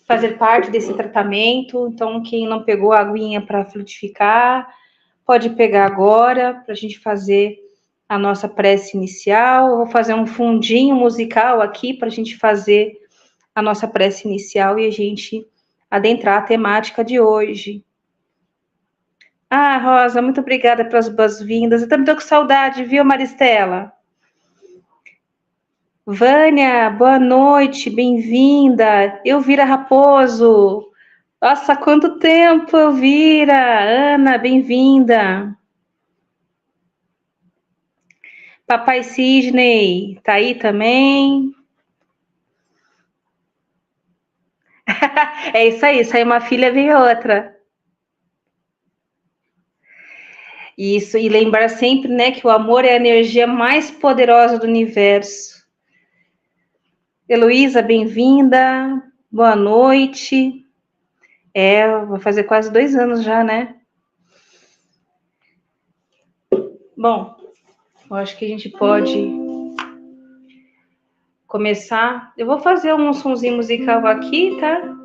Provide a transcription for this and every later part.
fazer parte desse tratamento. Então, quem não pegou a aguinha para fluidificar, pode pegar agora para a gente fazer a nossa prece inicial. Eu vou fazer um fundinho musical aqui para a gente fazer a nossa prece inicial e a gente adentrar a temática de hoje. Ah, Rosa, muito obrigada pelas boas-vindas. Eu também estou com saudade, viu, Maristela? Vânia, boa noite, bem-vinda. Elvira Raposo. Nossa, quanto tempo, Elvira. Ana, bem-vinda. Papai Sidney, tá aí também? É isso aí, sai uma filha, vem outra. Isso, e lembrar sempre, né, que o amor é a energia mais poderosa do universo. Heloísa, bem-vinda. Boa noite. Vai fazer quase 2 anos já, né? Bom, eu acho que a gente pode começar. Eu vou fazer um sonzinho musical aqui, tá?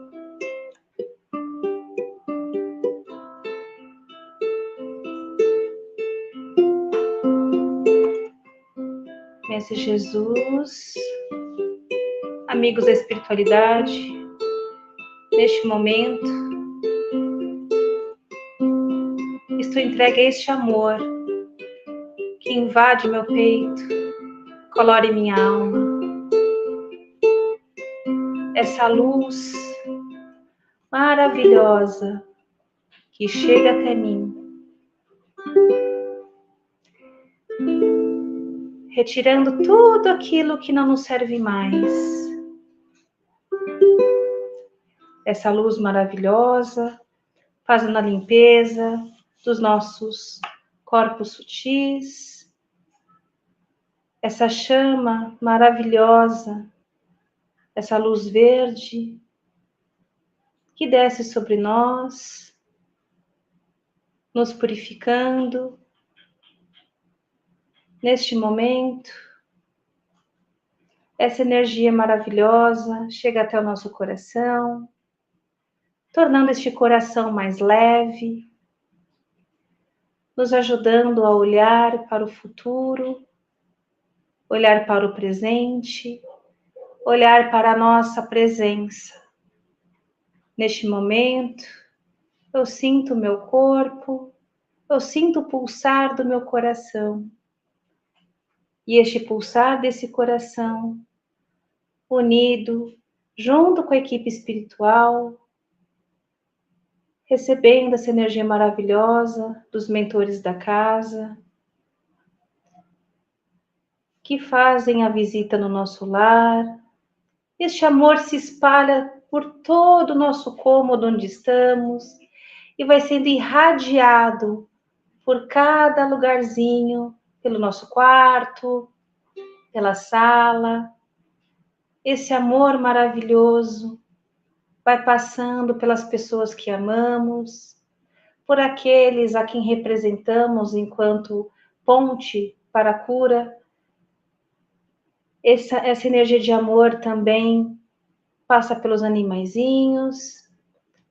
Mestre Jesus, amigos da espiritualidade, neste momento, estou entregue a este amor que invade meu peito, colore minha alma. Essa luz maravilhosa que chega até mim, retirando tudo aquilo que não nos serve mais. Essa luz maravilhosa, fazendo a limpeza dos nossos corpos sutis. Essa chama maravilhosa, essa luz verde que desce sobre nós, nos purificando. Neste momento, essa energia maravilhosa chega até o nosso coração, tornando este coração mais leve, nos ajudando a olhar para o futuro, olhar para o presente, olhar para a nossa presença. Neste momento, eu sinto o meu corpo, eu sinto o pulsar do meu coração. E este pulsar desse coração, unido, junto com a equipe espiritual, recebendo essa energia maravilhosa dos mentores da casa, que fazem a visita no nosso lar. Este amor se espalha por todo o nosso cômodo onde estamos e vai sendo irradiado por cada lugarzinho, pelo nosso quarto, pela sala. Esse amor maravilhoso vai passando pelas pessoas que amamos, por aqueles a quem representamos enquanto ponte para a cura. Essa energia de amor também passa pelos animaizinhos,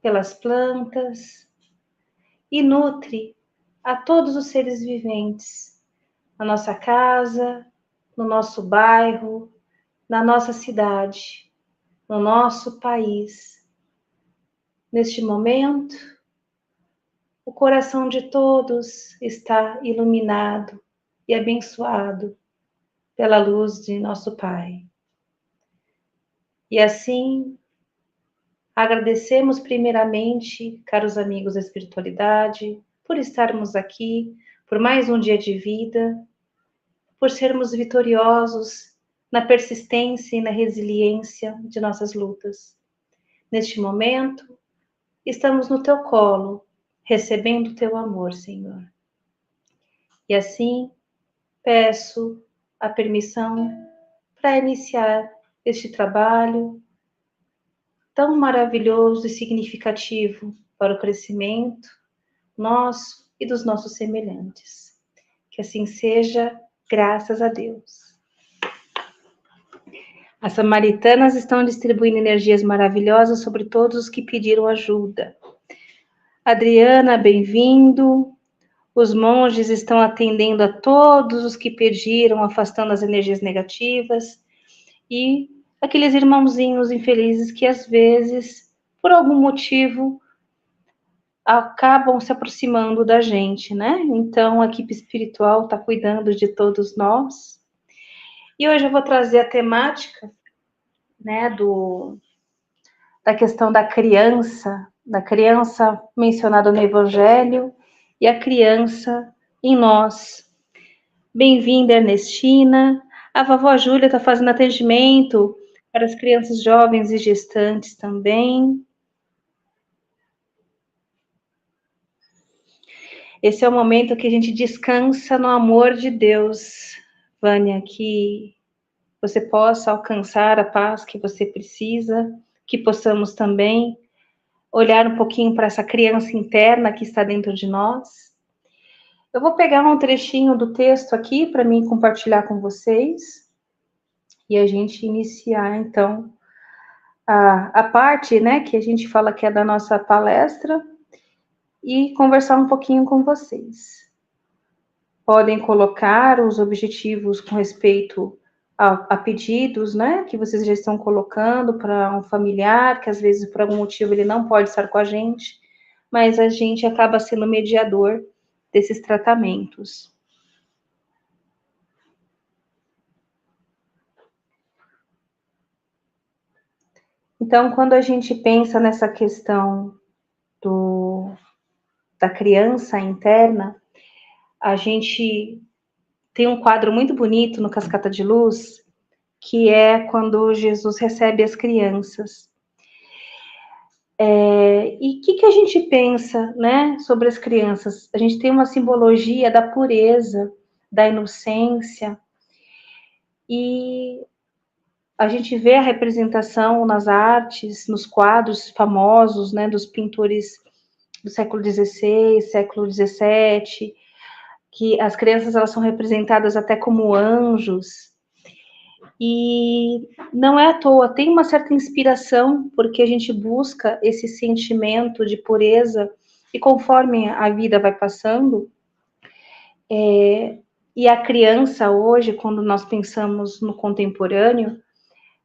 pelas plantas e nutre a todos os seres viventes, na nossa casa, no nosso bairro, na nossa cidade, no nosso país. Neste momento, o coração de todos está iluminado e abençoado pela luz de nosso Pai. E assim, agradecemos primeiramente, caros amigos da espiritualidade, por estarmos aqui, por mais um dia de vida, por sermos vitoriosos na persistência e na resiliência de nossas lutas. Neste momento, estamos no teu colo, recebendo o teu amor, Senhor. E assim, peço a permissão para iniciar este trabalho tão maravilhoso e significativo para o crescimento nosso e dos nossos semelhantes. Que assim seja, graças a Deus. As samaritanas estão distribuindo energias maravilhosas sobre todos os que pediram ajuda. Adriana, bem-vindo. Os monges estão atendendo a todos os que pediram, afastando as energias negativas. E aqueles irmãozinhos infelizes que, às vezes, por algum motivo, acabam se aproximando da gente, né? Então, a equipe espiritual está cuidando de todos nós. E hoje eu vou trazer a temática, né, da questão da criança mencionada no Evangelho e a criança em nós. Bem-vinda, Ernestina. A vovó Júlia está fazendo atendimento para as crianças jovens e gestantes também. Esse é o momento que a gente descansa no amor de Deus, Vânia, que você possa alcançar a paz que você precisa, que possamos também olhar um pouquinho para essa criança interna que está dentro de nós. Eu vou pegar um trechinho do texto aqui para mim compartilhar com vocês e a gente iniciar, então, a parte, né, que a gente fala que é da nossa palestra e conversar um pouquinho com vocês. Podem colocar os objetivos com respeito a pedidos, né, que vocês já estão colocando para um familiar, que às vezes por algum motivo ele não pode estar com a gente, mas a gente acaba sendo mediador desses tratamentos. Então, quando a gente pensa nessa questão da criança interna, a gente tem um quadro muito bonito no Cascata de Luz, que é quando Jesus recebe as crianças. E o que a gente pensa, né, sobre as crianças? A gente tem uma simbologia da pureza, da inocência, e a gente vê a representação nas artes, nos quadros famosos, né, dos pintores do século XVI, século XVII, que as crianças elas são representadas até como anjos. E não é à toa, tem uma certa inspiração, porque a gente busca esse sentimento de pureza, e conforme a vida vai passando, e a criança hoje, quando nós pensamos no contemporâneo,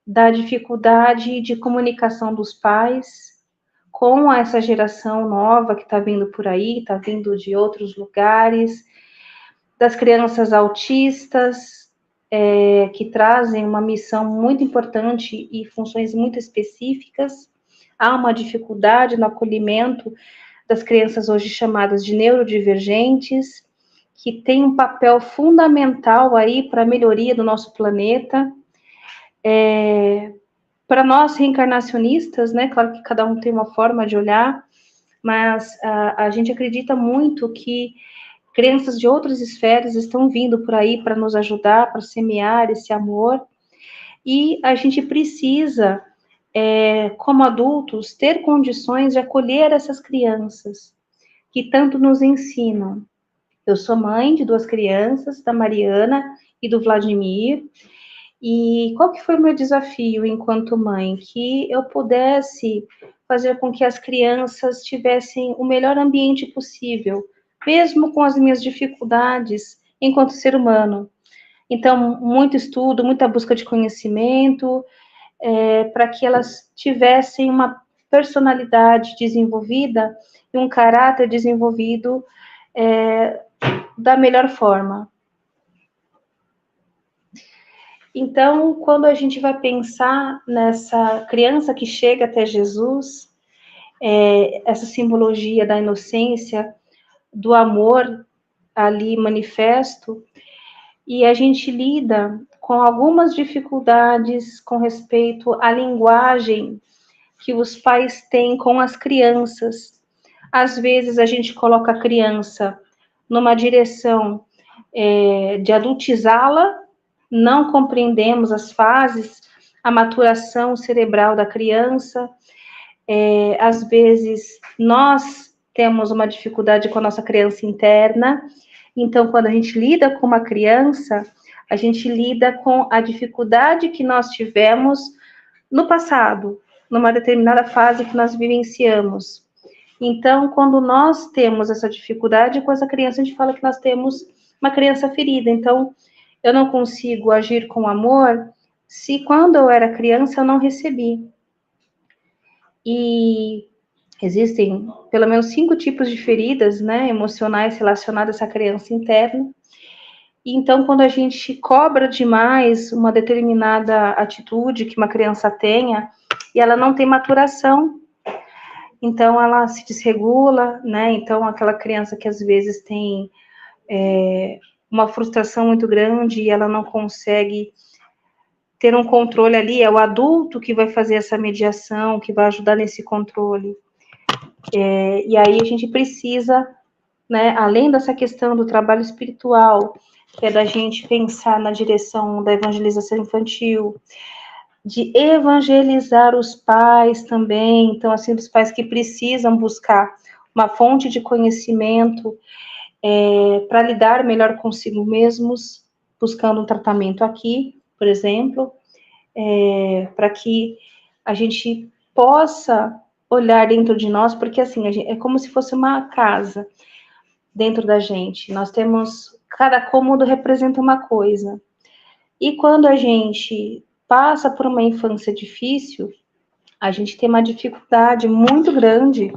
da dificuldade de comunicação dos pais com essa geração nova que está vindo por aí, está vindo de outros lugares, das crianças autistas, que trazem uma missão muito importante e funções muito específicas. Há uma dificuldade no acolhimento das crianças hoje chamadas de neurodivergentes, que tem um papel fundamental aí para a melhoria do nosso planeta. Para nós reencarnacionistas, né, claro que cada um tem uma forma de olhar, mas a gente acredita muito que crianças de outras esferas estão vindo por aí para nos ajudar, para semear esse amor, e a gente precisa, como adultos, ter condições de acolher essas crianças que tanto nos ensinam. Eu sou mãe de 2 crianças, da Mariana e do Vladimir, e qual que foi o meu desafio enquanto mãe? Que eu pudesse fazer com que as crianças tivessem o melhor ambiente possível, mesmo com as minhas dificuldades enquanto ser humano. Então, muito estudo, muita busca de conhecimento, para que elas tivessem uma personalidade desenvolvida e um caráter desenvolvido da melhor forma. Então, quando a gente vai pensar nessa criança que chega até Jesus, essa simbologia da inocência, do amor ali manifesto, e a gente lida com algumas dificuldades com respeito à linguagem que os pais têm com as crianças. Às vezes a gente coloca a criança numa direção de adultizá-la, não compreendemos as fases, a maturação cerebral da criança. Às vezes nós temos uma dificuldade com a nossa criança interna, então quando a gente lida com uma criança, A gente lida com a dificuldade que nós tivemos no passado, numa determinada fase que nós vivenciamos. Então, quando nós temos essa dificuldade com essa criança, a gente fala que nós temos uma criança ferida. Então, eu não consigo agir com amor se quando eu era criança eu não recebi. E existem pelo menos 5 tipos de feridas, né, emocionais relacionadas a essa criança interna. Então, quando a gente cobra demais uma determinada atitude que uma criança tenha, e ela não tem maturação, então ela se desregula, né? Então, aquela criança que às vezes tem uma frustração muito grande e ela não consegue ter um controle ali, é o adulto que vai fazer essa mediação, que vai ajudar nesse controle. E aí a gente precisa, né, além dessa questão do trabalho espiritual, que é da gente pensar na direção da evangelização infantil, de evangelizar os pais também, então, assim, os pais que precisam buscar uma fonte de conhecimento para lidar melhor consigo mesmos, buscando um tratamento aqui, por exemplo, para que a gente possa olhar dentro de nós, porque, assim, é como se fosse uma casa dentro da gente. Nós temos, cada cômodo representa uma coisa. E quando a gente passa por uma infância difícil, a gente tem uma dificuldade muito grande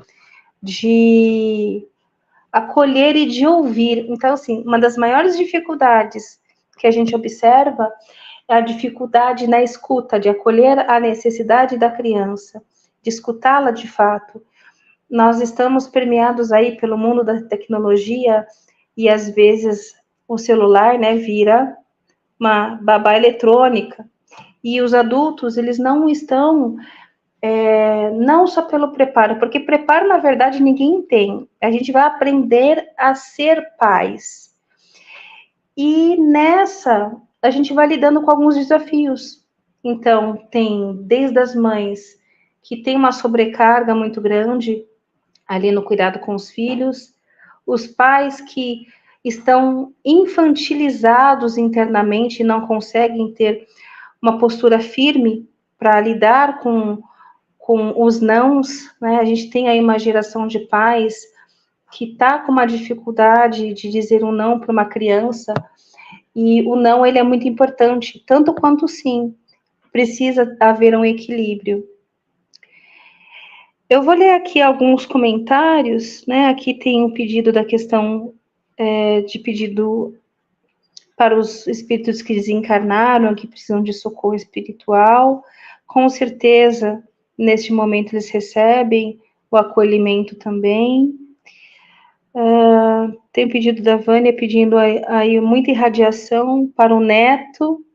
de acolher e de ouvir. Então, assim, uma das maiores dificuldades que a gente observa é a dificuldade na escuta, de acolher a necessidade da criança, de escutá-la de fato. Nós estamos permeados aí pelo mundo da tecnologia e às vezes o celular, né, vira uma babá eletrônica. E os adultos, eles não estão, não só pelo preparo, porque preparo, na verdade, ninguém tem. A gente vai aprender a ser pais. E nessa, a gente vai lidando com alguns desafios. Então, tem desde as mães que tem uma sobrecarga muito grande ali no cuidado com os filhos, os pais que estão infantilizados internamente e não conseguem ter uma postura firme para lidar com os nãos, né? A gente tem aí uma geração de pais que está com uma dificuldade de dizer um não para uma criança, e o não, ele é muito importante, tanto quanto o sim. Precisa haver um equilíbrio. Eu vou ler aqui alguns comentários, né? Aqui tem um pedido da questão de pedido para os espíritos que desencarnaram, que precisam de socorro espiritual. Com certeza, neste momento, eles recebem o acolhimento também. Tem pedido da Vânia pedindo aí muita irradiação para o neto.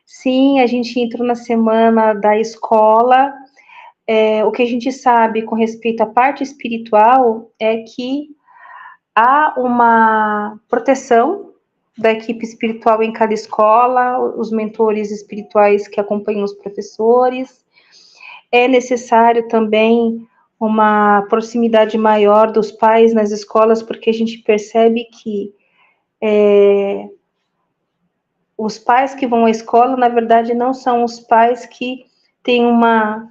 Sim, a gente entrou na semana da escola. O que a gente sabe com respeito à parte espiritual é que há uma proteção da equipe espiritual em cada escola, os mentores espirituais que acompanham os professores. É necessário também uma proximidade maior dos pais nas escolas, porque a gente percebe que os pais que vão à escola, na verdade, não são os pais que têm uma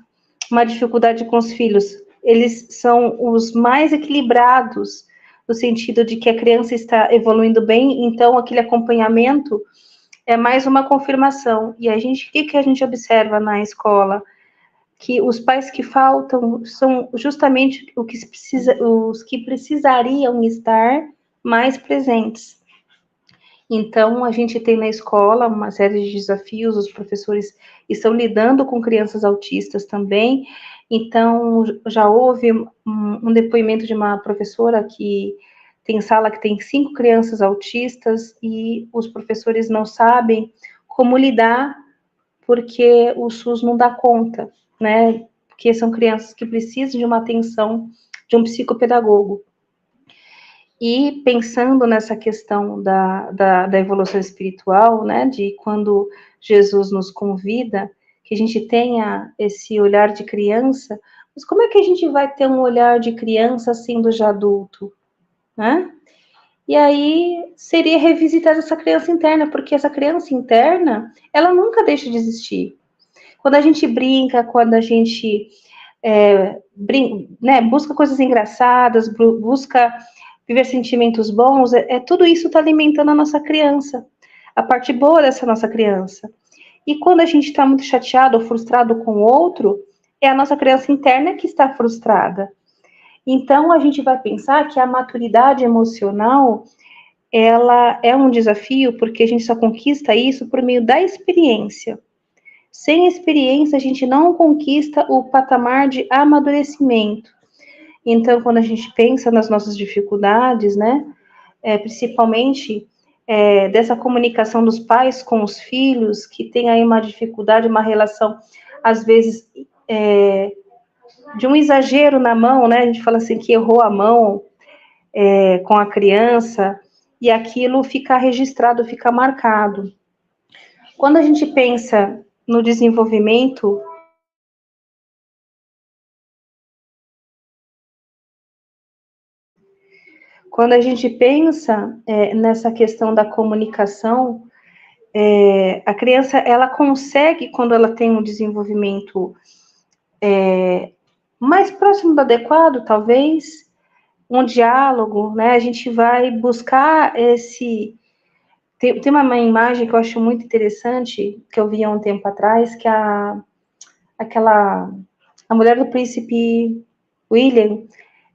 dificuldade com os filhos. Eles são os mais equilibrados, no sentido de que a criança está evoluindo bem, então aquele acompanhamento é mais uma confirmação. E o que a gente observa na escola? Que os pais que faltam são justamente os que precisariam estar mais presentes. Então, a gente tem na escola uma série de desafios, os professores estão lidando com crianças autistas também. Então, já houve um depoimento de uma professora que tem sala que tem 5 crianças autistas e os professores não sabem como lidar, porque o SUS não dá conta, né? Porque são crianças que precisam de uma atenção de um psicopedagogo. E pensando nessa questão da evolução espiritual, né, de quando Jesus nos convida, que a gente tenha esse olhar de criança, mas como é que a gente vai ter um olhar de criança sendo já adulto, né? E aí seria revisitar essa criança interna, porque essa criança interna, ela nunca deixa de existir. Quando a gente brinca, quando a gente busca coisas engraçadas, busca viver sentimentos bons, tudo isso está alimentando a nossa criança, a parte boa dessa nossa criança. E quando a gente está muito chateado ou frustrado com o outro, é a nossa criança interna que está frustrada. Então, a gente vai pensar que a maturidade emocional, ela é um desafio, porque a gente só conquista isso por meio da experiência. Sem experiência, a gente não conquista o patamar de amadurecimento. Então, quando a gente pensa nas nossas dificuldades, né, principalmente dessa comunicação dos pais com os filhos, que tem aí uma dificuldade, uma relação, às vezes, de um exagero na mão, né, a gente fala assim, que errou a mão com a criança, e aquilo fica registrado, fica marcado. Quando a gente pensa no desenvolvimento, quando a gente pensa nessa questão da comunicação, a criança, ela consegue, quando ela tem um desenvolvimento mais próximo do adequado, talvez, um diálogo, né? A gente vai buscar esse... Tem uma imagem que eu acho muito interessante, que eu vi há um tempo atrás, que a mulher do príncipe William,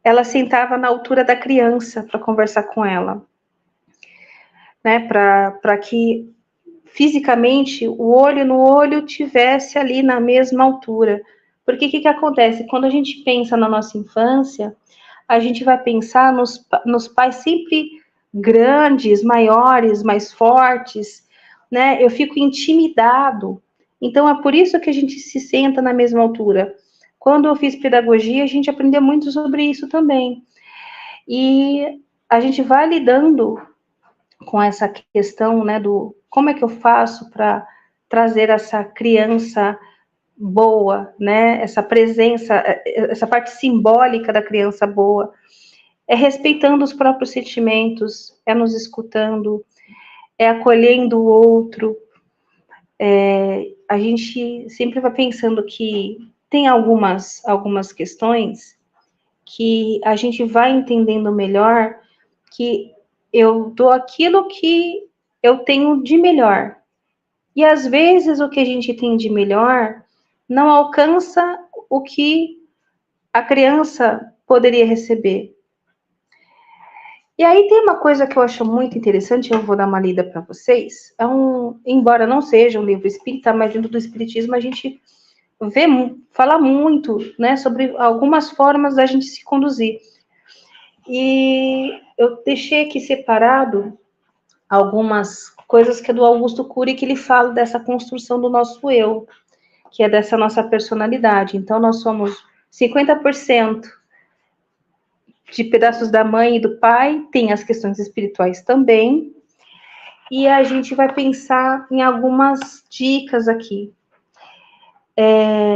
ela sentava na altura da criança para conversar com ela, né? Para que fisicamente o olho no olho tivesse ali na mesma altura. Porque o que acontece? Quando a gente pensa na nossa infância, a gente vai pensar nos pais sempre grandes, maiores, mais fortes, né? Eu fico intimidado. Então, é por isso que a gente se senta na mesma altura. Quando eu fiz pedagogia, a gente aprendeu muito sobre isso também. E a gente vai lidando com essa questão, né, do como é que eu faço para trazer essa criança boa, né, essa presença, essa parte simbólica da criança boa, é respeitando os próprios sentimentos, é nos escutando, é acolhendo o outro. A gente sempre vai pensando que tem algumas questões que a gente vai entendendo melhor, que eu dou aquilo que eu tenho de melhor. E às vezes o que a gente tem de melhor não alcança o que a criança poderia receber. E aí tem uma coisa que eu acho muito interessante, eu vou dar uma lida para vocês. Embora não seja um livro espírita, mas dentro do espiritismo a gente fala muito, né, sobre algumas formas da gente se conduzir. E eu deixei aqui separado algumas coisas que é do Augusto Cury, que ele fala dessa construção do nosso eu, que é dessa nossa personalidade. Então, nós somos 50% de pedaços da mãe e do pai, tem as questões espirituais também, e a gente vai pensar em algumas dicas aqui.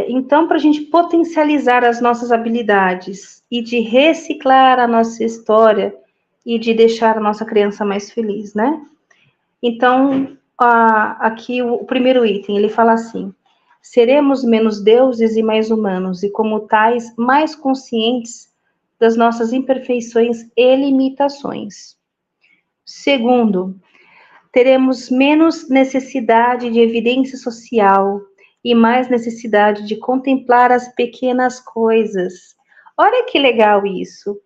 Então, para a gente potencializar as nossas habilidades e de reciclar a nossa história e de deixar a nossa criança mais feliz, né? Então, aqui o primeiro item, ele fala assim: seremos menos deuses e mais humanos, e como tais, mais conscientes das nossas imperfeições e limitações. Segundo, teremos menos necessidade de evidência social e mais necessidade de contemplar as pequenas coisas. Olha que legal isso.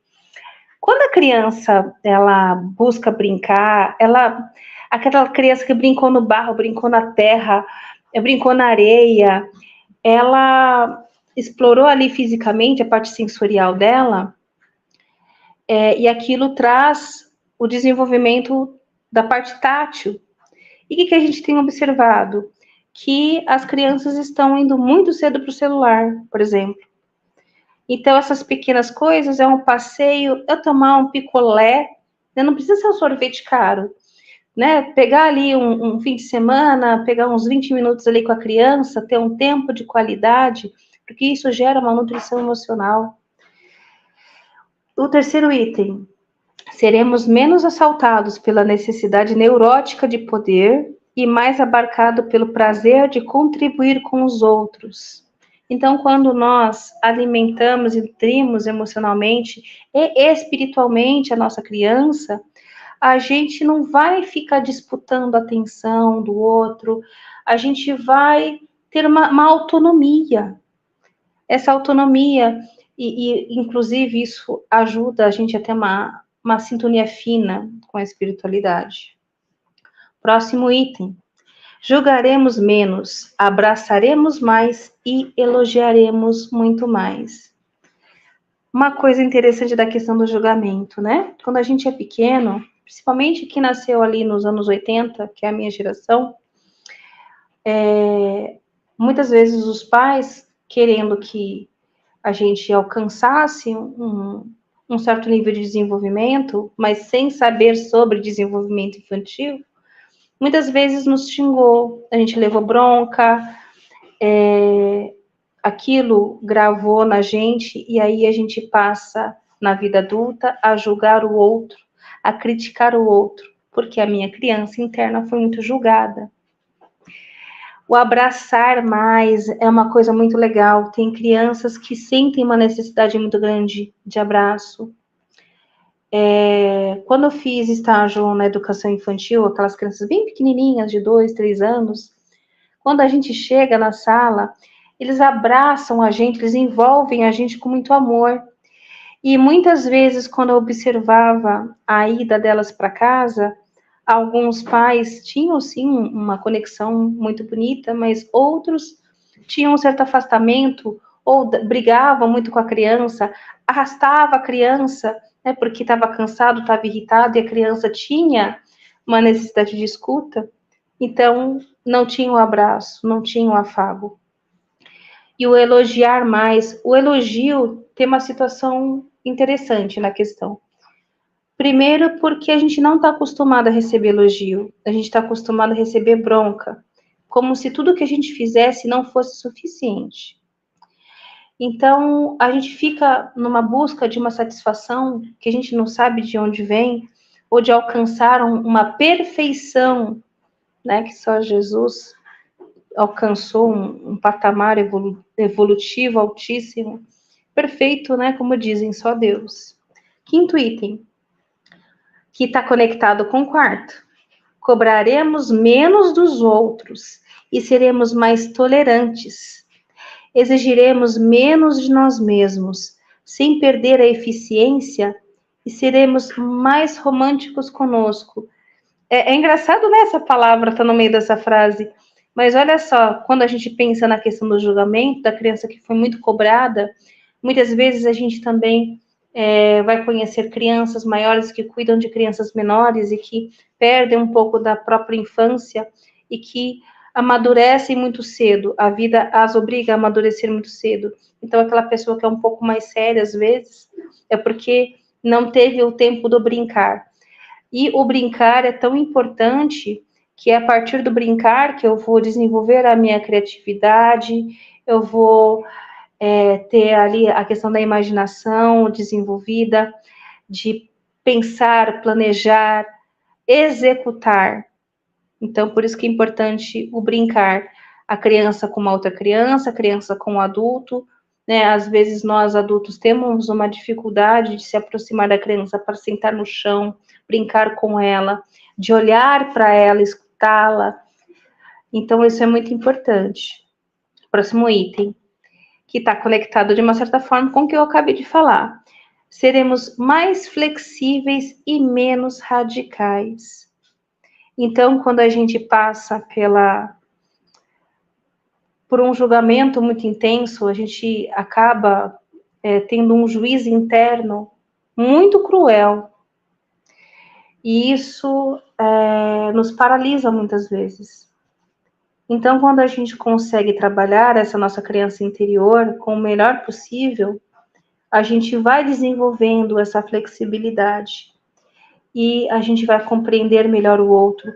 Quando a criança, ela busca brincar, aquela criança que brincou no barro, brincou na terra, brincou na areia, ela explorou ali fisicamente a parte sensorial dela, e aquilo traz o desenvolvimento da parte tátil. E o que a gente tem observado? Que as crianças estão indo muito cedo para o celular, por exemplo. Então, essas pequenas coisas, é um passeio, eu tomar um picolé, né? Não precisa ser um sorvete caro, né? Pegar ali um fim de semana, pegar uns 20 minutos ali com a criança, ter um tempo de qualidade, porque isso gera uma nutrição emocional. O terceiro item, Seremos menos assaltados pela necessidade neurótica de poder e mais abarcado pelo prazer de contribuir com os outros. Então, quando nós alimentamos e nutrimos emocionalmente e espiritualmente a nossa criança, a gente não vai ficar disputando a atenção do outro, a gente vai ter uma autonomia. Essa autonomia, inclusive isso ajuda a gente a ter uma sintonia fina com a espiritualidade. Próximo item. Julgaremos menos, abraçaremos mais e elogiaremos muito mais. Uma coisa interessante da questão do julgamento, né? Quando a gente é pequeno, principalmente que nasceu ali nos anos 80, que é a minha geração, muitas vezes os pais, querendo que a gente alcançasse um certo nível de desenvolvimento, mas sem saber sobre desenvolvimento infantil, muitas vezes nos xingou, a gente levou bronca, aquilo gravou na gente, e aí a gente passa na vida adulta a julgar o outro, a criticar o outro, porque a minha criança interna foi muito julgada. O abraçar mais é uma coisa muito legal. Tem crianças que sentem uma necessidade muito grande de abraço. Quando eu fiz estágio na educação infantil, aquelas crianças bem pequenininhas, de 2, 3 anos, quando a gente chega na sala, eles abraçam a gente, eles envolvem a gente com muito amor. E muitas vezes, quando eu observava a ida delas para casa, alguns pais tinham, sim, uma conexão muito bonita, mas outros tinham um certo afastamento ou brigavam muito com a criança, arrastava a criança, né, porque estava cansado, estava irritado, e a criança tinha uma necessidade de escuta, então não tinha o abraço, não tinha o afago. E o elogiar mais, o elogio tem uma situação interessante na questão. Primeiro, porque a gente não está acostumado a receber elogio, a gente está acostumado a receber bronca, como se tudo que a gente fizesse não fosse suficiente. Então, a gente fica numa busca de uma satisfação que a gente não sabe de onde vem, ou de alcançar uma perfeição, né, que só Jesus alcançou um patamar evolutivo altíssimo, perfeito, né, como dizem, só Deus. Quinto item, que está conectado com o quarto. Cobraremos menos dos outros e seremos mais tolerantes. Exigiremos menos de nós mesmos, sem perder a eficiência, e seremos mais românticos conosco. É engraçado, né, essa palavra tá no meio dessa frase, mas olha só, quando a gente pensa na questão do julgamento, da criança que foi muito cobrada, muitas vezes a gente também vai conhecer crianças maiores que cuidam de crianças menores e que perdem um pouco da própria infância e que amadurecem muito cedo. A vida as obriga a amadurecer muito cedo. Então, aquela pessoa que é um pouco mais séria, às vezes, é porque não teve o tempo do brincar. E o brincar é tão importante que é a partir do brincar que eu vou desenvolver a minha criatividade, eu vou ter ali a questão da imaginação desenvolvida, de pensar, planejar, executar. Então, por isso que é importante o brincar. A criança com uma outra criança, a criança com um adulto, né? Às vezes nós adultos temos uma dificuldade de se aproximar da criança para sentar no chão, brincar com ela, de olhar para ela, escutá-la. Então, isso é muito importante. Próximo item, que está conectado de uma certa forma com o que eu acabei de falar. Seremos mais flexíveis e menos radicais. Então, quando a gente passa por um julgamento muito intenso, a gente acaba tendo um juízo interno muito cruel. E isso nos paralisa muitas vezes. Então, quando a gente consegue trabalhar essa nossa criança interior com o melhor possível, a gente vai desenvolvendo essa flexibilidade e a gente vai compreender melhor o outro.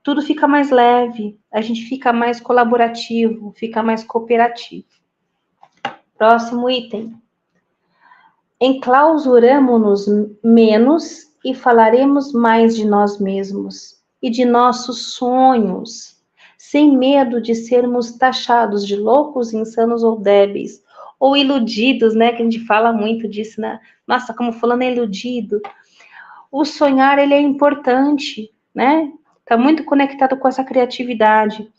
Tudo fica mais leve, a gente fica mais colaborativo, fica mais cooperativo. Próximo item. Enclausuramo-nos menos e falaremos mais de nós mesmos e de nossos sonhos, sem medo de sermos taxados de loucos, insanos ou débeis, ou iludidos, né? Que a gente fala muito disso, né? Nossa, como fulano é iludido. O sonhar, ele é importante, né? Está muito conectado com essa criatividade.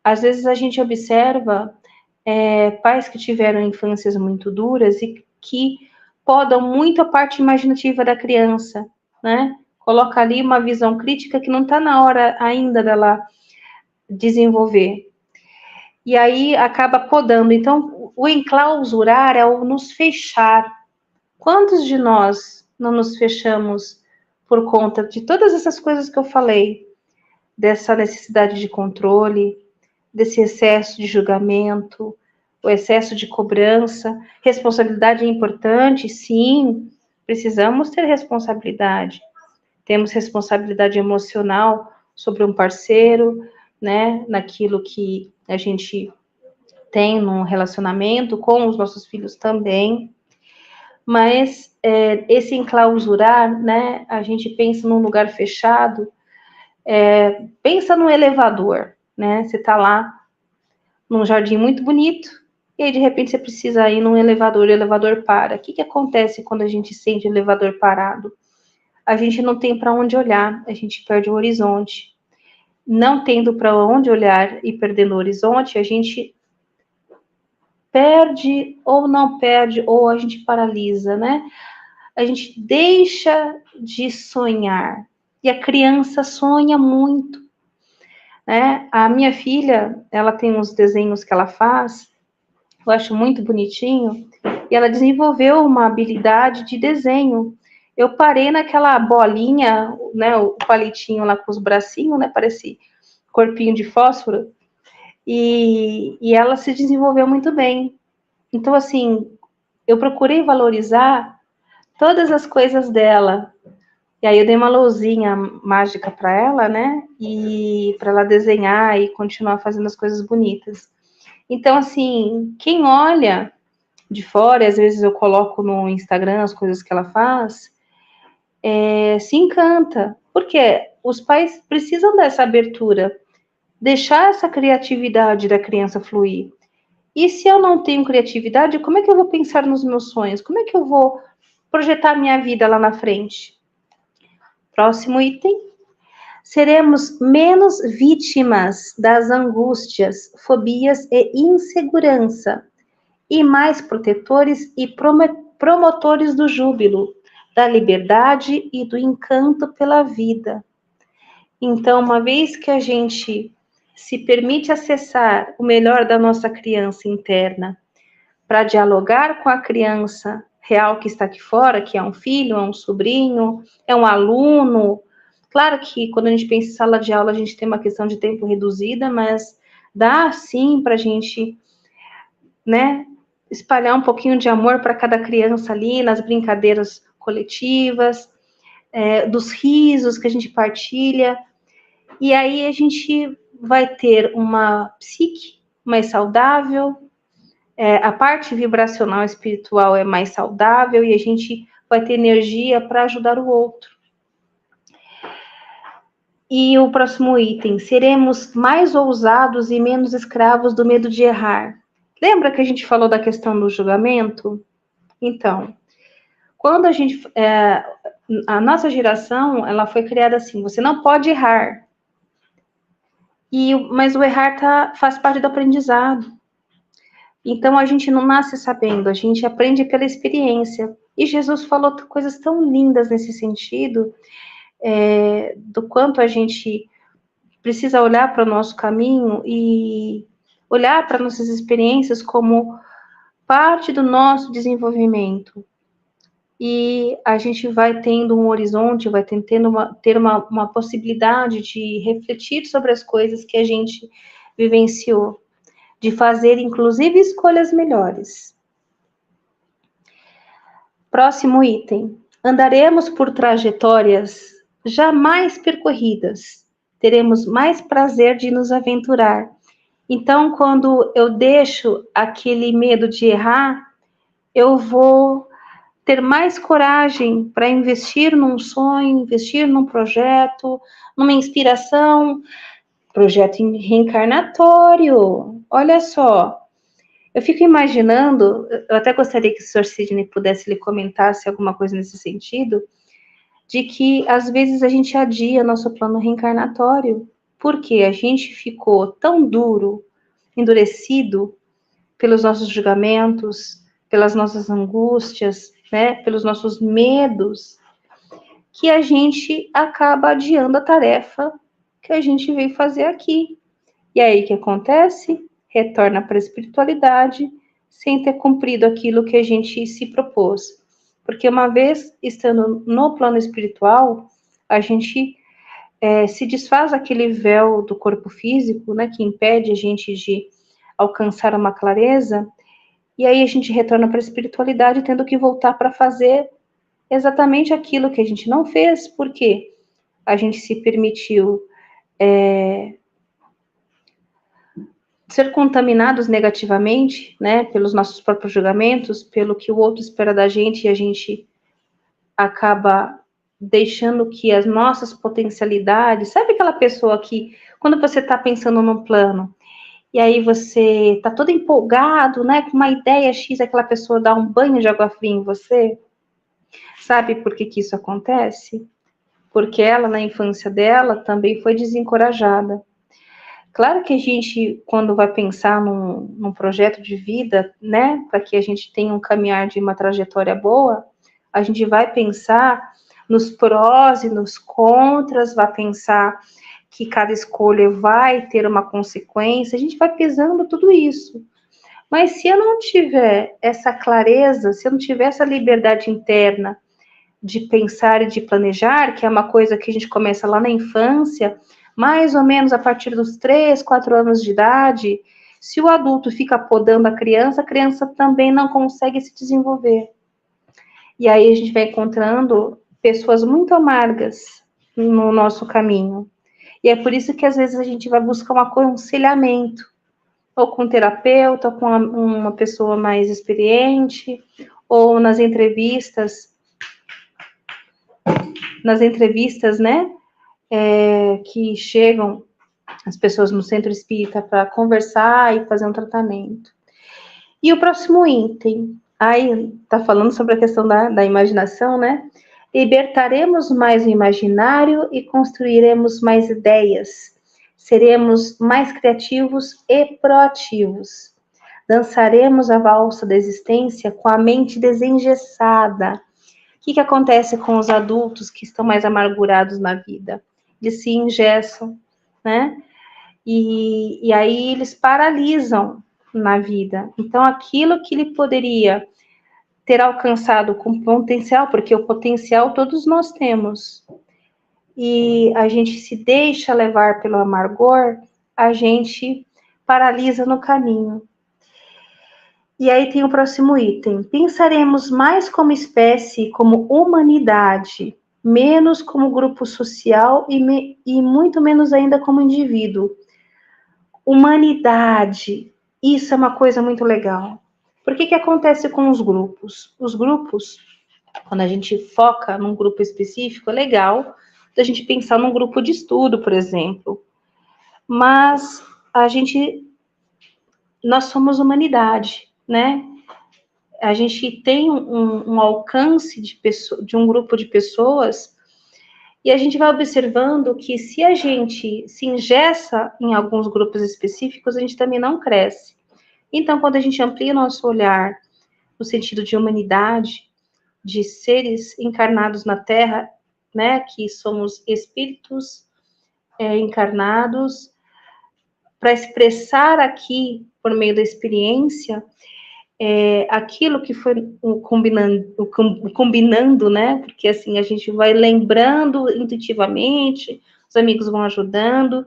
Às vezes a gente observa pais que tiveram infâncias muito duras e que podam muito a parte imaginativa da criança, né? Coloca ali uma visão crítica que não está na hora ainda dela desenvolver. E aí acaba podando. Então, o enclausurar é o nos fechar. Quantos de nós não nos fechamos por conta de todas essas coisas que eu falei? Dessa necessidade de controle, desse excesso de julgamento, o excesso de cobrança. Responsabilidade é importante, sim, precisamos ter responsabilidade. Temos responsabilidade emocional sobre um parceiro, né, naquilo que a gente tem num relacionamento, com os nossos filhos também. Mas esse enclausurar, né, a gente pensa num lugar fechado, pensa no elevador, né, você tá lá num jardim muito bonito, e aí de repente você precisa ir num elevador, e o elevador para. O que acontece quando a gente sente o elevador parado? A gente não tem para onde olhar, a gente perde o horizonte. Não tendo para onde olhar e perdendo o horizonte, a gente perde ou não perde, ou a gente paralisa, né? A gente deixa de sonhar. E a criança sonha muito, né? A minha filha, ela tem uns desenhos que ela faz, eu acho muito bonitinho, e ela desenvolveu uma habilidade de desenho. Eu parei naquela bolinha, né, o palitinho lá com os bracinhos, né, parece corpinho de fósforo, e ela se desenvolveu muito bem. Então, assim, eu procurei valorizar todas as coisas dela. E aí eu dei uma lousinha mágica para ela, né, e para ela desenhar e continuar fazendo as coisas bonitas. Então, assim, quem olha de fora, e às vezes eu coloco no Instagram as coisas que ela faz, se encanta, porque os pais precisam dessa abertura, deixar essa criatividade da criança fluir. E se eu não tenho criatividade, como é que eu vou pensar nos meus sonhos? Como é que eu vou projetar minha vida lá na frente? Próximo item. Seremos menos vítimas das angústias, fobias e insegurança, e mais protetores e promotores do júbilo, da liberdade e do encanto pela vida. Então, uma vez que a gente se permite acessar o melhor da nossa criança interna, para dialogar com a criança real que está aqui fora, que é um filho, é um sobrinho, é um aluno. Claro que quando a gente pensa em sala de aula, a gente tem uma questão de tempo reduzida, mas dá sim para a gente, né, espalhar um pouquinho de amor para cada criança ali, nas brincadeiras coletivas, dos risos que a gente partilha. E aí a gente vai ter uma psique mais saudável, a parte vibracional espiritual é mais saudável e a gente vai ter energia para ajudar o outro. E o próximo item, seremos mais ousados e menos escravos do medo de errar. Lembra que a gente falou da questão do julgamento? Então, quando a nossa geração, ela foi criada assim, você não pode errar. Mas o errar faz parte do aprendizado. Então, a gente não nasce sabendo, a gente aprende pela experiência. E Jesus falou coisas tão lindas nesse sentido, do quanto a gente precisa olhar para o nosso caminho e olhar para nossas experiências como parte do nosso desenvolvimento. E a gente vai tendo um horizonte, vai ter uma possibilidade de refletir sobre as coisas que a gente vivenciou, de fazer, inclusive, escolhas melhores. Próximo item. Andaremos por trajetórias jamais percorridas. Teremos mais prazer de nos aventurar. Então, quando eu deixo aquele medo de errar, eu vou ter mais coragem para investir num sonho, investir num projeto, numa inspiração, projeto reencarnatório. Olha só, eu fico imaginando, eu até gostaria que o Sr. Sidney pudesse lhe comentasse alguma coisa nesse sentido, de que às vezes a gente adia nosso plano reencarnatório, porque a gente ficou tão duro, endurecido pelos nossos julgamentos, pelas nossas angústias, né, pelos nossos medos, que a gente acaba adiando a tarefa que a gente veio fazer aqui. E aí o que acontece? Retorna para a espiritualidade sem ter cumprido aquilo que a gente se propôs. Porque uma vez estando no plano espiritual, a gente se desfaz aquele véu do corpo físico, né, que impede a gente de alcançar uma clareza, e aí a gente retorna para a espiritualidade tendo que voltar para fazer exatamente aquilo que a gente não fez, porque a gente se permitiu ser contaminados negativamente, né, pelos nossos próprios julgamentos, pelo que o outro espera da gente, e a gente acaba deixando que as nossas potencialidades, sabe aquela pessoa que, quando você está pensando num plano, e aí você está todo empolgado, né, com uma ideia X, aquela pessoa dá um banho de água fria em você? Sabe por que que isso acontece? Porque ela, na infância dela, também foi desencorajada. Claro que a gente, quando vai pensar num projeto de vida, né, para que a gente tenha um caminhar de uma trajetória boa, a gente vai pensar nos prós e nos contras, vai pensar que cada escolha vai ter uma consequência, a gente vai pesando tudo isso. Mas se eu não tiver essa clareza, se eu não tiver essa liberdade interna de pensar e de planejar, que é uma coisa que a gente começa lá na infância, mais ou menos a partir dos 3, 4 anos de idade, se o adulto fica podando a criança também não consegue se desenvolver. E aí a gente vai encontrando pessoas muito amargas no nosso caminho. E é por isso que às vezes a gente vai buscar um aconselhamento, ou com um terapeuta, ou com uma pessoa mais experiente, ou nas entrevistas, né, que chegam as pessoas no centro espírita para conversar e fazer um tratamento. E o próximo item, aí tá falando sobre a questão da imaginação, né? Libertaremos mais o imaginário e construiremos mais ideias. Seremos mais criativos e proativos. Dançaremos a valsa da existência com a mente desengessada. O que acontece com os adultos que estão mais amargurados na vida? Eles se engessam, né? E aí eles paralisam na vida. Então, aquilo que ele poderia ter alcançado com potencial, porque o potencial todos nós temos, e a gente se deixa levar pelo amargor, a gente paralisa no caminho. E aí tem o próximo item. Pensaremos mais como espécie, como humanidade, menos como grupo social e muito menos ainda como indivíduo. Humanidade, isso é uma coisa muito legal. Por que acontece com os grupos? Os grupos, quando a gente foca num grupo específico, é legal a gente pensar num grupo de estudo, por exemplo. Mas nós somos humanidade, né? A gente tem um alcance de um grupo de pessoas e a gente vai observando que se a gente se engessa em alguns grupos específicos, a gente também não cresce. Então, quando a gente amplia o nosso olhar no sentido de humanidade, de seres encarnados na Terra, né, que somos espíritos encarnados, para expressar aqui, por meio da experiência, aquilo que foi combinando, né? Porque assim a gente vai lembrando intuitivamente, os amigos vão ajudando.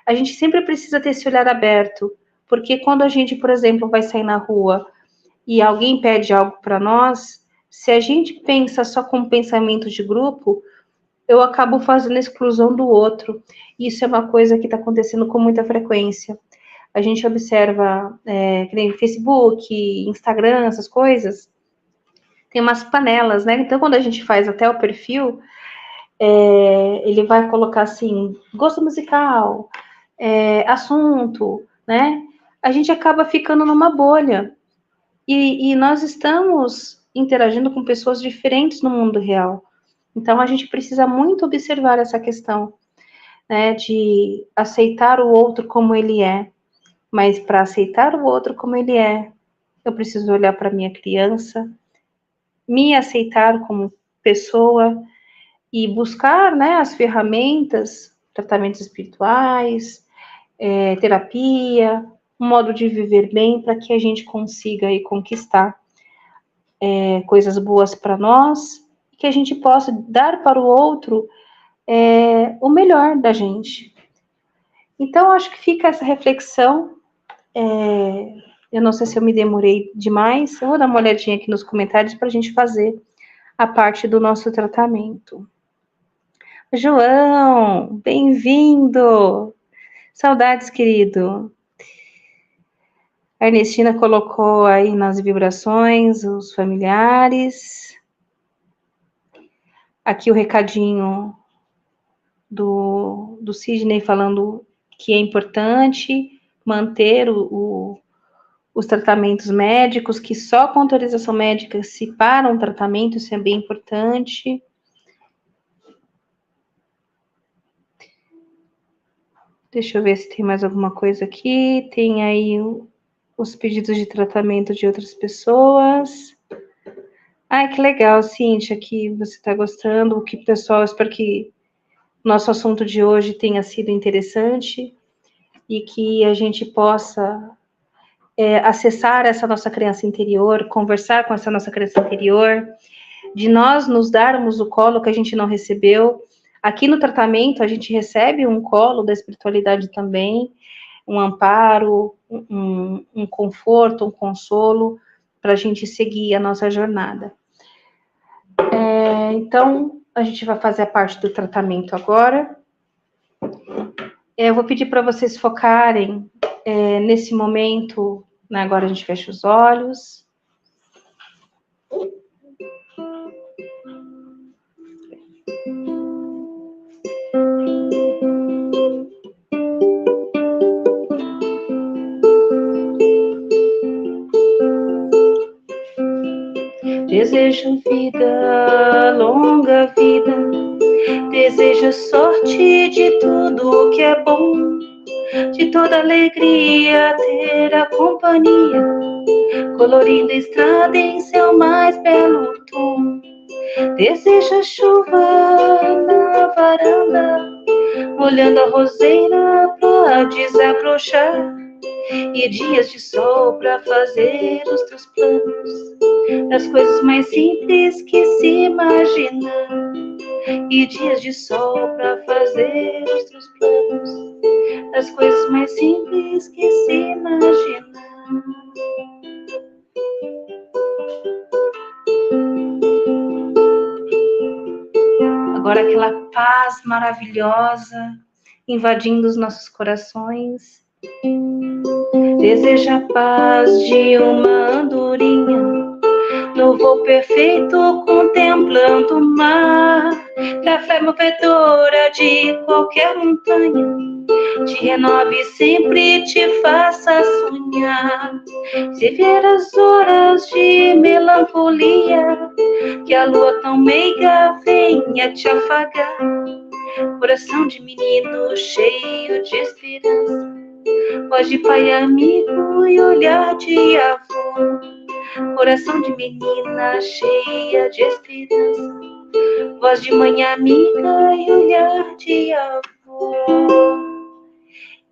A gente sempre precisa ter esse olhar aberto, porque quando a gente, por exemplo, vai sair na rua e alguém pede algo para nós, se a gente pensa só com pensamento de grupo, eu acabo fazendo a exclusão do outro. Isso é uma coisa que está acontecendo com muita frequência. A gente observa, que nem Facebook, Instagram, essas coisas, tem umas panelas, né? Então, quando a gente faz até o perfil, ele vai colocar assim, gosto musical, assunto, né? A gente acaba ficando numa bolha. E nós estamos interagindo com pessoas diferentes no mundo real. Então, a gente precisa muito observar essa questão, né? De aceitar o outro como ele é. Mas para aceitar o outro como ele é, eu preciso olhar para minha criança, me aceitar como pessoa e buscar, né, as ferramentas, tratamentos espirituais, terapia, um modo de viver bem para que a gente consiga aí conquistar coisas boas para nós e que a gente possa dar para o outro o melhor da gente. Então, acho que fica essa reflexão. Eu não sei se eu me demorei demais. Eu vou dar uma olhadinha aqui nos comentários para a gente fazer a parte do nosso tratamento. João, bem-vindo! Saudades, querido. A Ernestina colocou aí nas vibrações os familiares. Aqui o recadinho do Sidney falando que é importante manter os tratamentos médicos, que só com autorização médica se para um tratamento, isso é bem importante. Deixa eu ver se tem mais alguma coisa aqui. Tem aí os pedidos de tratamento de outras pessoas. Ai, que legal, Cíntia, que você está gostando. Que pessoal, espero que nosso assunto de hoje tenha sido interessante e que a gente possa acessar essa nossa criança interior, conversar com essa nossa criança interior, de nós nos darmos o colo que a gente não recebeu. Aqui no tratamento, a gente recebe um colo da espiritualidade também, um amparo, um conforto, um consolo, para a gente seguir a nossa jornada. Então, a gente vai fazer a parte do tratamento agora. Eu vou pedir para vocês focarem nesse momento, né? Agora a gente fecha os olhos. Desejo vida, longa vida, desejo sorte de tudo que é bom, de toda alegria ter a companhia, colorindo a estrada em seu mais belo tom. Desejo chuva na varanda, olhando a roseira pra desabrochar, e dias de sol pra fazer os teus planos, das coisas mais simples que se imagina, e dias de sol pra fazer os teus planos, das coisas mais simples que se imagina. Agora aquela paz maravilhosa invadindo os nossos corações. Deseja a paz de uma andorinha no voo perfeito contemplando o mar, da fé movedora de qualquer montanha, te renove e sempre te faça sonhar. Se vier as horas de melancolia, que a lua tão meiga venha te afagar, coração de menino cheio de esperança, voz de pai amigo e olhar de avô, coração de menina cheia de esperança, voz de mãe amiga e olhar de avô.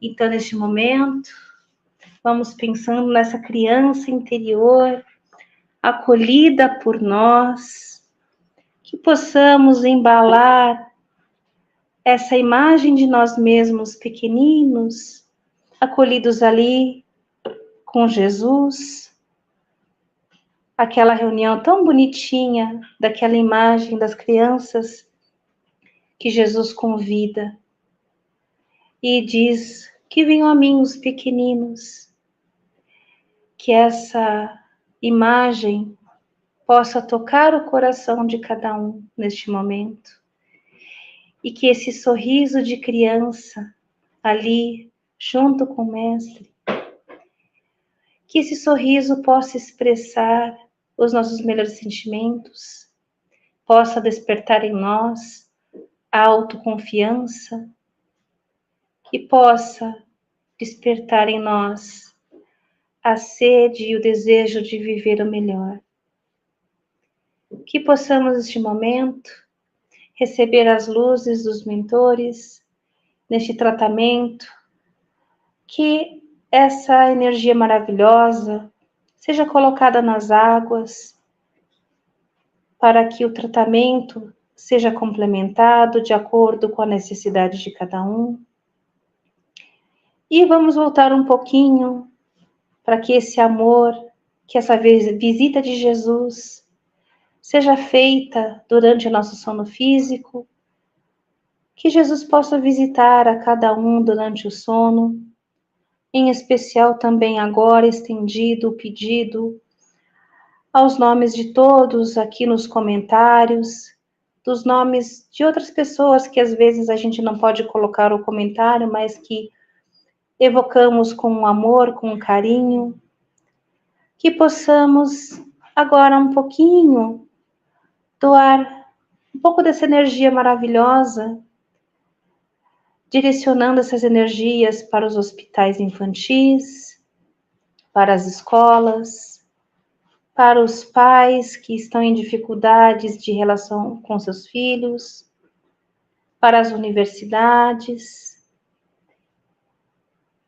Então, neste momento, vamos pensando nessa criança interior, acolhida por nós, que possamos embalar essa imagem de nós mesmos pequeninos, acolhidos ali com Jesus, aquela reunião tão bonitinha daquela imagem das crianças que Jesus convida e diz que venham a mim os pequeninos, que essa imagem possa tocar o coração de cada um neste momento. E que esse sorriso de criança ali, junto com o Mestre, que esse sorriso possa expressar os nossos melhores sentimentos, possa despertar em nós a autoconfiança, que possa despertar em nós a sede e o desejo de viver o melhor. Que possamos, neste momento, receber as luzes dos mentores, neste tratamento, que essa energia maravilhosa seja colocada nas águas, para que o tratamento seja complementado de acordo com a necessidade de cada um. E vamos voltar um pouquinho para que esse amor, que essa visita de Jesus seja feita durante o nosso sono físico, que Jesus possa visitar a cada um durante o sono, em especial também agora estendido o pedido aos nomes de todos aqui nos comentários, dos nomes de outras pessoas que às vezes a gente não pode colocar o comentário, mas que evocamos com amor, com carinho, que possamos agora um pouquinho doar um pouco dessa energia maravilhosa, direcionando essas energias para os hospitais infantis, para as escolas, para os pais que estão em dificuldades de relação com seus filhos, para as universidades.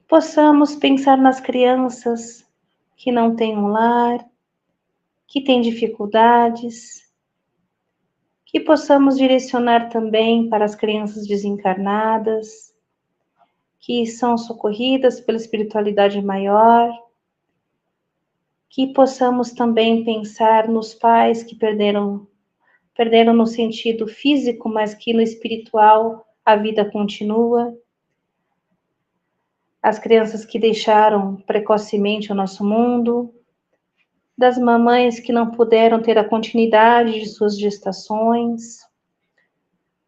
Possamos pensar nas crianças que não têm um lar, que têm dificuldades, que possamos direcionar também para as crianças desencarnadas, que são socorridas pela espiritualidade maior, que possamos também pensar nos pais que perderam no sentido físico, mas que no espiritual a vida continua, as crianças que deixaram precocemente o nosso mundo, das mamães que não puderam ter a continuidade de suas gestações,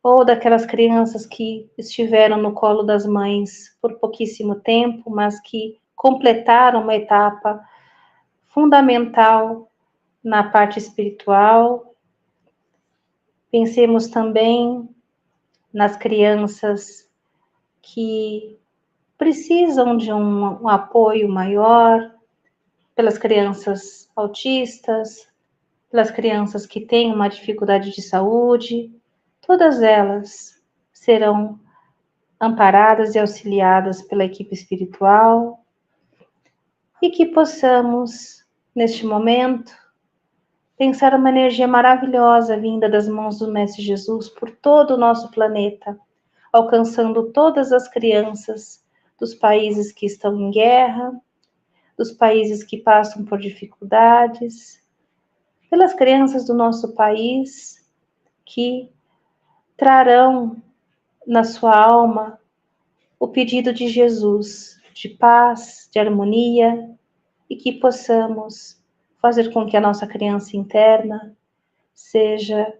ou daquelas crianças que estiveram no colo das mães por pouquíssimo tempo, mas que completaram uma etapa fundamental na parte espiritual. Pensemos também nas crianças que precisam de um apoio maior, pelas crianças autistas, pelas crianças que têm uma dificuldade de saúde, todas elas serão amparadas e auxiliadas pela equipe espiritual, e que possamos, neste momento, pensar uma energia maravilhosa vinda das mãos do Mestre Jesus por todo o nosso planeta, alcançando todas as crianças dos países que estão em guerra, dos países que passam por dificuldades, pelas crianças do nosso país que trarão na sua alma o pedido de Jesus, de paz, de harmonia, e que possamos fazer com que a nossa criança interna seja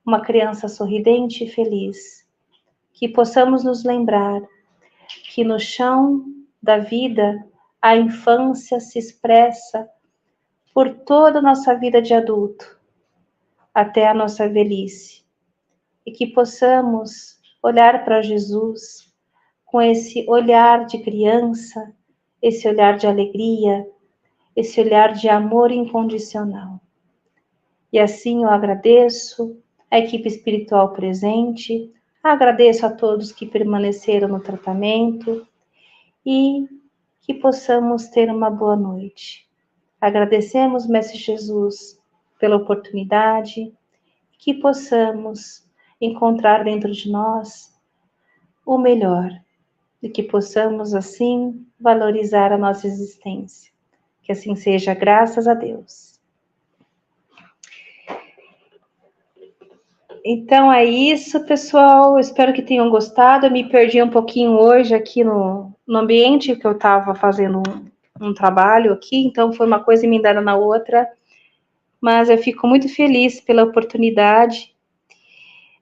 uma criança sorridente e feliz, que possamos nos lembrar que no chão da vida a infância se expressa por toda a nossa vida de adulto, até a nossa velhice, e que possamos olhar para Jesus com esse olhar de criança, esse olhar de alegria, esse olhar de amor incondicional. E assim eu agradeço a equipe espiritual presente, agradeço a todos que permaneceram no tratamento e que possamos ter uma boa noite. Agradecemos, Mestre Jesus, pela oportunidade, que possamos encontrar dentro de nós o melhor e que possamos, assim, valorizar a nossa existência. Que assim seja, graças a Deus. Então é isso, pessoal. Espero que tenham gostado. Eu me perdi um pouquinho hoje aqui no ambiente que eu estava fazendo um trabalho aqui, então foi uma coisa emendada na outra. mas eu fico muito feliz pela oportunidade.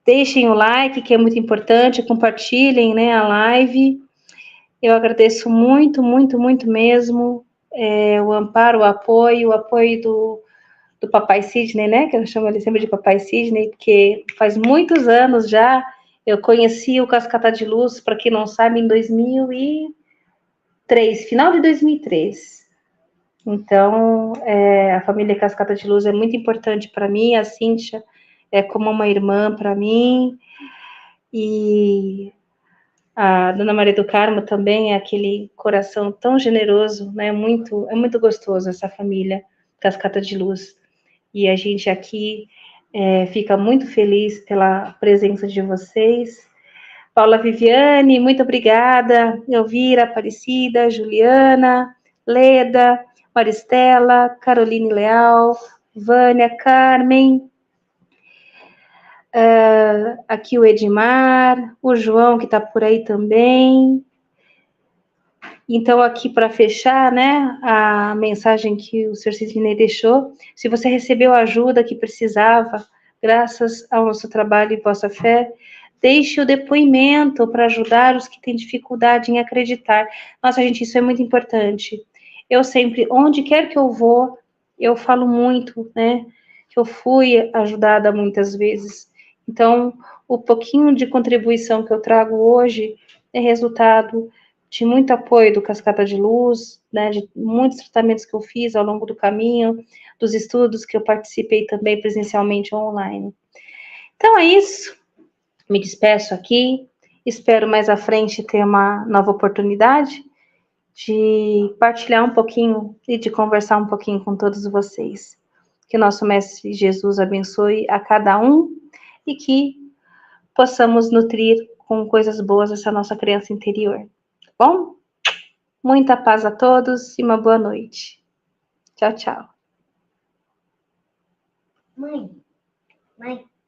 Deixem o like, que é muito importante, compartilhem, né, a live. Eu agradeço muito, muito, muito mesmo o amparo, o apoio do Papai Sidney, né, que eu chamo ele sempre de Papai Sidney, porque faz muitos anos já eu conheci o Cascata de Luz, para quem não sabe, em 2003, final de 2003. Então, a família Cascata de Luz é muito importante para mim, a Cíntia é como uma irmã para mim, e a Dona Maria do Carmo também é aquele coração tão generoso, né? É muito gostoso essa família Cascata de Luz. E a gente aqui fica muito feliz pela presença de vocês. Paula Viviane, muito obrigada. Elvira, Aparecida, Juliana, Leda, Maristela, Caroline Leal, Vânia, Carmen, aqui o Edmar, o João que está por aí também. Então, aqui para fechar, né, a mensagem que o Sr. Sidney deixou, se você recebeu a ajuda que precisava, graças ao nosso trabalho e vossa fé, deixe o depoimento para ajudar os que têm dificuldade em acreditar. Nossa, gente, isso é muito importante. Eu sempre, onde quer que eu vou, eu falo muito, né, que eu fui ajudada muitas vezes. Então, o pouquinho de contribuição que eu trago hoje é resultado de muito apoio do Cascata de Luz, né, de muitos tratamentos que eu fiz ao longo do caminho, dos estudos que eu participei também presencialmente ou online. Então é isso, me despeço aqui, espero mais à frente ter uma nova oportunidade de partilhar um pouquinho e de conversar um pouquinho com todos vocês. Que nosso Mestre Jesus abençoe a cada um e que possamos nutrir com coisas boas essa nossa criança interior. Tá bom? Muita paz a todos e uma boa noite. Tchau, tchau. Mãe.